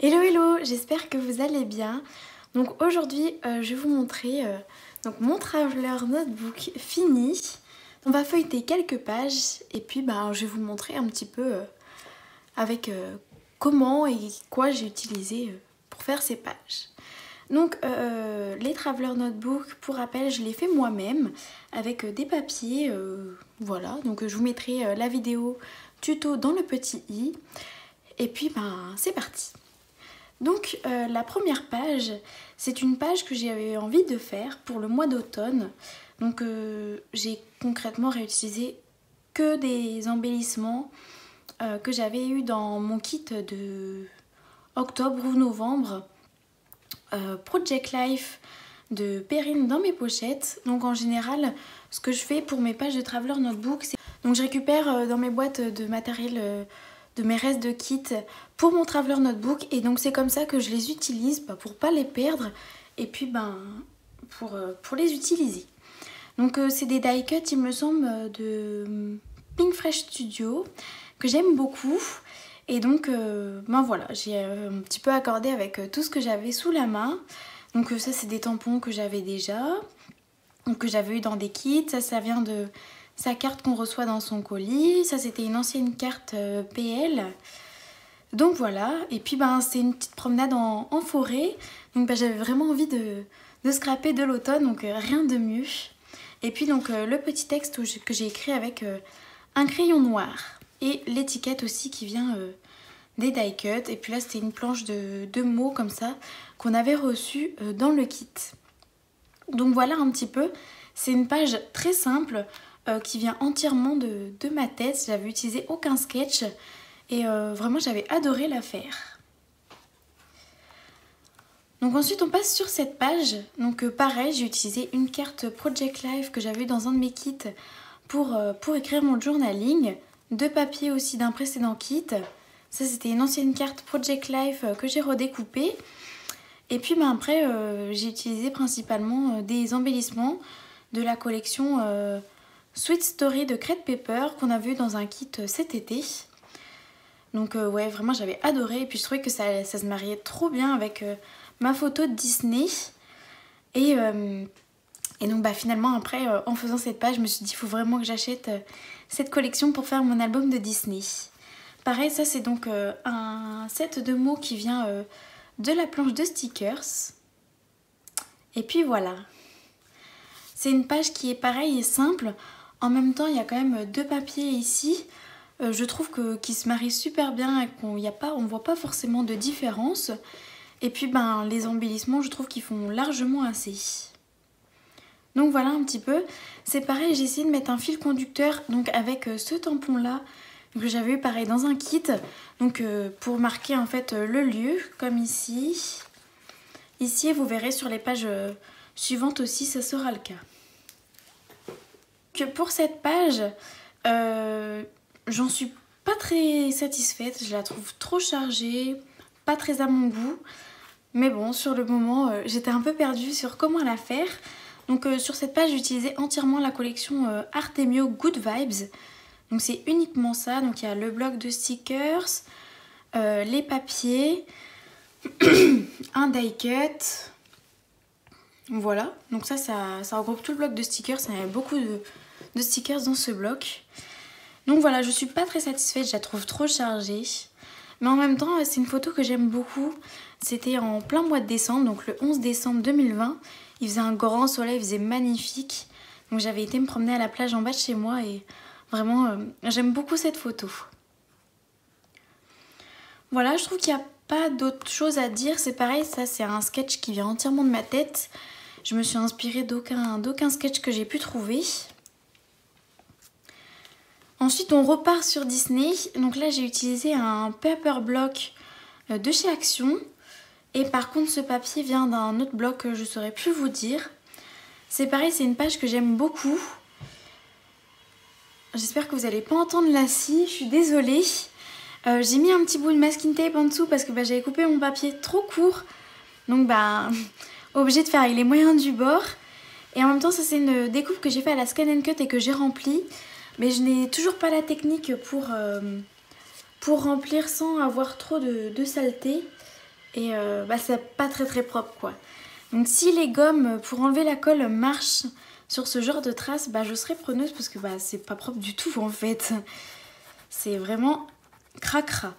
Hello hello, j'espère que vous allez bien. Donc aujourd'hui je vais vous montrer donc mon Traveler Notebook fini. On va feuilleter quelques pages et puis je vais vous montrer un petit peu avec comment et quoi j'ai utilisé pour faire ces pages. Donc les Traveler Notebook, pour rappel, je les fais moi-même avec des papiers, voilà. Donc je vous mettrai la vidéo tuto dans le petit i. Et puis c'est parti. Donc la première page, c'est une page que j'avais envie de faire pour le mois d'automne. Donc j'ai concrètement réutilisé que des embellissements que j'avais eu dans mon kit de octobre ou novembre. Project Life de Perrine dans mes pochettes. Donc en général, ce que je fais pour mes pages de Traveler Notebook, c'est donc je récupère dans mes boîtes de matériel de mes restes de kit pour mon Traveler Notebook, et donc c'est comme ça que je les utilise pour pas les perdre et puis pour les utiliser. Donc c'est des die cut, il me semble, de Pink Fresh Studio que j'aime beaucoup. Et donc voilà, j'ai un petit peu accordé avec tout ce que j'avais sous la main. Donc ça c'est des tampons que j'avais déjà, donc que j'avais eu dans des kits. Ça vient de sa carte qu'on reçoit dans son colis. Ça c'était une ancienne carte PL. Donc voilà, et puis c'est une petite promenade en forêt. Donc j'avais vraiment envie de scraper de l'automne, donc rien de mieux. Et puis donc le petit texte que j'ai écrit avec un crayon noir. Et l'étiquette aussi qui vient des die cut. Et puis là c'était une planche de mots comme ça qu'on avait reçue dans le kit. Donc voilà un petit peu. C'est une page très simple qui vient entièrement de ma tête. J'avais utilisé aucun sketch et vraiment j'avais adoré la faire. Donc ensuite on passe sur cette page. Donc pareil, j'ai utilisé une carte Project Life que j'avais eu dans un de mes kits pour écrire mon journaling. Deux papiers aussi d'un précédent kit. Ça c'était une ancienne carte Project Life que j'ai redécoupée. Et puis après j'ai utilisé principalement des embellissements de la collection Sweet Story de Crête Pepper qu'on avait eu dans un kit cet été. Donc ouais, vraiment j'avais adoré, et puis je trouvais que ça se mariait trop bien avec ma photo de Disney. Et donc finalement après en faisant cette page, je me suis dit il faut vraiment que j'achète cette collection pour faire mon album de Disney. Pareil, ça c'est donc un set de mots qui vient de la planche de stickers. Et puis voilà. C'est une page qui est pareil et simple. En même temps, il y a quand même deux papiers ici. Je trouve qu'ils se marient super bien et qu'on ne voit pas forcément de différence. Et puis les embellissements, je trouve qu'ils font largement assez. Donc voilà un petit peu. C'est pareil, j'ai essayé de mettre un fil conducteur donc avec ce tampon là que j'avais eu pareil dans un kit. Donc pour marquer en fait le lieu, comme ici. Ici, vous verrez sur les pages suivantes aussi, ça sera le cas. Pour cette page, j'en suis pas très satisfaite. Je la trouve trop chargée, pas très à mon goût. Mais bon, sur le moment, j'étais un peu perdue sur comment la faire. Donc sur cette page, j'utilisais entièrement la collection Artemio Good Vibes. Donc c'est uniquement ça. Donc il y a le bloc de stickers, les papiers, un die cut. Voilà, donc ça regroupe tout le bloc de stickers. Il y a beaucoup de stickers dans ce bloc. Donc voilà, je suis pas très satisfaite, je la trouve trop chargée. Mais en même temps, c'est une photo que j'aime beaucoup. C'était en plein mois de décembre, donc le 11 décembre 2020. Il faisait un grand soleil, il faisait magnifique. Donc j'avais été me promener à la plage en bas de chez moi et vraiment, j'aime beaucoup cette photo. Voilà, je trouve qu'il n'y a pas d'autre chose à dire. C'est pareil, ça c'est un sketch qui vient entièrement de ma tête. Je me suis inspirée d'aucun sketch que j'ai pu trouver. Ensuite, on repart sur Disney. Donc là, j'ai utilisé un paper block de chez Action. Et par contre, ce papier vient d'un autre bloc que je ne saurais plus vous dire. C'est pareil, c'est une page que j'aime beaucoup. J'espère que vous n'allez pas entendre la scie, je suis désolée. J'ai mis un petit bout de masking tape en dessous parce que j'avais coupé mon papier trop court. Donc obligée de faire avec les moyens du bord. Et en même temps, ça c'est une découpe que j'ai fait à la Scan & Cut et que j'ai remplie. Mais je n'ai toujours pas la technique pour remplir sans avoir trop de saleté. et bah, c'est pas très propre quoi. Donc si les gommes pour enlever la colle marchent sur ce genre de traces, bah, je serais preneuse parce que bah, c'est pas propre du tout en fait. C'est vraiment cracra.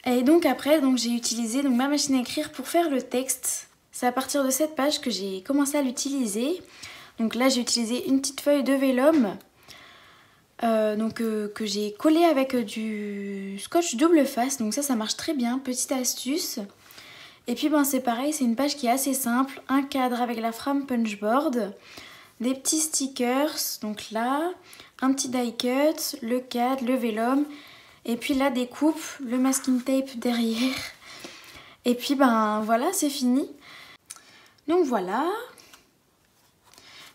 Et donc après j'ai utilisé ma machine à écrire pour faire le texte. C'est à partir de cette page que j'ai commencé à l'utiliser. Donc là j'ai utilisé une petite feuille de vélum que j'ai collé avec du scotch double face. Donc ça marche très bien, petite astuce. Et puis c'est pareil, c'est une page qui est assez simple. Un cadre avec la frame punchboard, des petits stickers, donc là, un petit die cut, le cadre, le vélum. Et puis la découpe, le masking tape derrière. Et puis voilà, c'est fini. Donc voilà.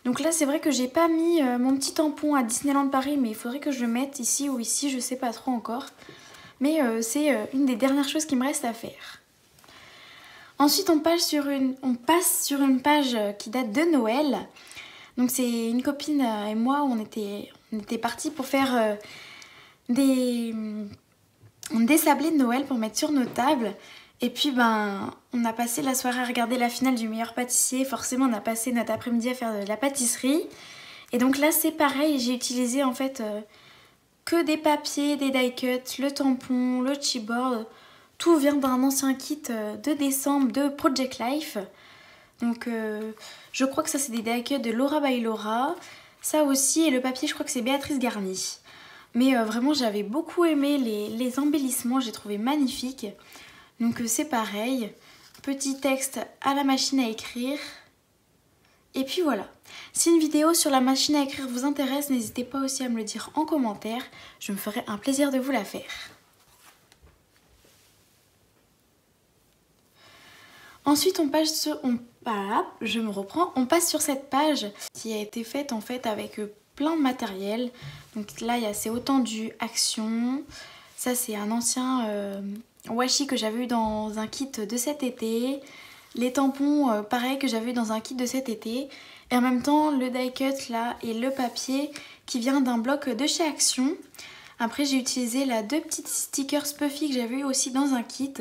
Donc là c'est vrai que j'ai pas mis mon petit tampon à Disneyland Paris, mais il faudrait que je le mette ici ou ici, je sais pas trop encore. Mais c'est une des dernières choses qui me reste à faire. Ensuite on passe sur une page qui date de Noël. Donc c'est une copine et moi, on était partis pour faire des sablés de Noël pour mettre sur nos tables. Et puis on a passé la soirée à regarder la finale du meilleur pâtissier. Forcément on a passé notre après-midi à faire de la pâtisserie. Et donc là c'est pareil, j'ai utilisé en fait que des papiers, des die cuts, le tampon, le chipboard. Tout vient d'un ancien kit de décembre de Project Life. Donc je crois que ça c'est des die cuts de Laura by Laura. Ça aussi, et le papier je crois que c'est Béatrice Garny. Mais vraiment j'avais beaucoup aimé les embellissements, j'ai trouvé magnifiques. Donc c'est pareil, petit texte à la machine à écrire. Et puis voilà. Si une vidéo sur la machine à écrire vous intéresse, n'hésitez pas aussi à me le dire en commentaire. Je me ferai un plaisir de vous la faire. Ensuite on passe sur... on passe sur cette page qui a été faite en fait avec plein de matériel. Donc là c'est autant du Action. Ça c'est un ancien washi que j'avais eu dans un kit de cet été. Les tampons pareil que j'avais eu dans un kit de cet été. Et en même temps le die cut là et le papier qui vient d'un bloc de chez Action. Après j'ai utilisé là 2 petites stickers puffy que j'avais eu aussi dans un kit.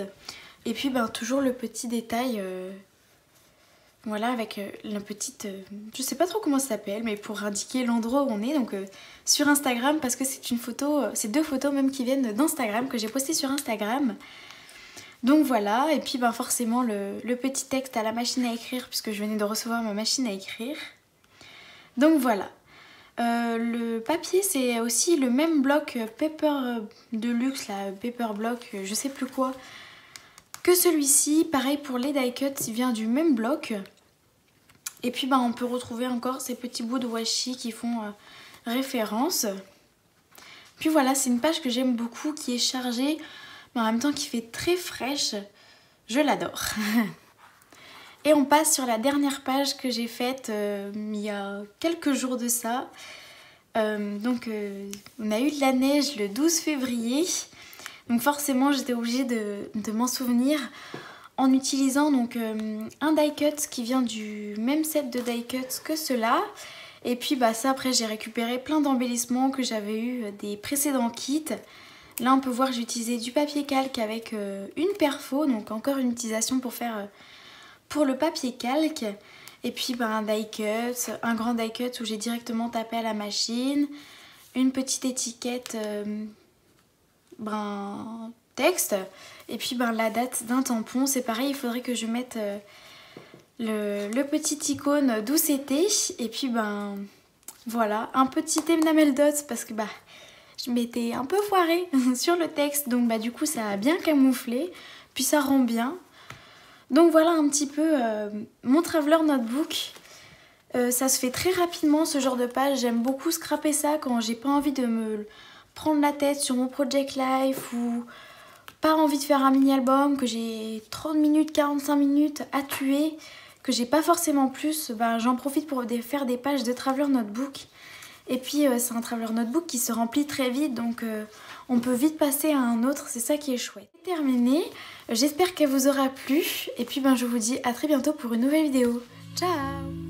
Et puis toujours le petit détail, voilà, avec la petite, je sais pas trop comment ça s'appelle, mais pour indiquer l'endroit où on est, donc sur Instagram, parce que c'est une photo, c'est 2 photos même qui viennent d'Instagram, que j'ai postées sur Instagram. Donc voilà, et puis forcément le petit texte à la machine à écrire, puisque je venais de recevoir ma machine à écrire. Donc voilà. Le papier c'est aussi le même bloc Paper Deluxe, là, Paper Block, je sais plus quoi, que celui-ci. Pareil pour les die cuts, il vient du même bloc. Et puis on peut retrouver encore ces petits bouts de washi qui font référence. Puis voilà, c'est une page que j'aime beaucoup, qui est chargée, mais en même temps qui fait très fraîche. Je l'adore. Et on passe sur la dernière page que j'ai faite il y a quelques jours de ça. On a eu de la neige le 12 février. Donc forcément j'étais obligée de m'en souvenir en utilisant un die cut qui vient du même set de die cuts que cela. Et puis ça après j'ai récupéré plein d'embellissements que j'avais eu des précédents kits. Là on peut voir que j'ai utilisé du papier calque avec une perfo, donc encore une utilisation pour faire pour le papier calque. Et puis un die cut, un grand die cut où j'ai directement tapé à la machine. Une petite étiquette texte, et puis la date d'un tampon. C'est pareil, il faudrait que je mette le petit icône d'où c'était. Et puis voilà, un petit enamel dots parce que je m'étais un peu foirée sur le texte, donc du coup ça a bien camouflé, puis ça rend bien. Donc voilà un petit peu mon Traveler Notebook. Ça se fait très rapidement ce genre de page, j'aime beaucoup scraper ça quand j'ai pas envie de me prendre la tête sur mon Project Life ou pas envie de faire un mini-album, que j'ai 30 minutes, 45 minutes à tuer, que j'ai pas forcément plus, j'en profite pour faire des pages de Traveler Notebook. Et puis c'est un Traveler Notebook qui se remplit très vite, donc on peut vite passer à un autre, c'est ça qui est chouette. C'est terminé, j'espère qu'elle vous aura plu, et puis je vous dis à très bientôt pour une nouvelle vidéo. Ciao!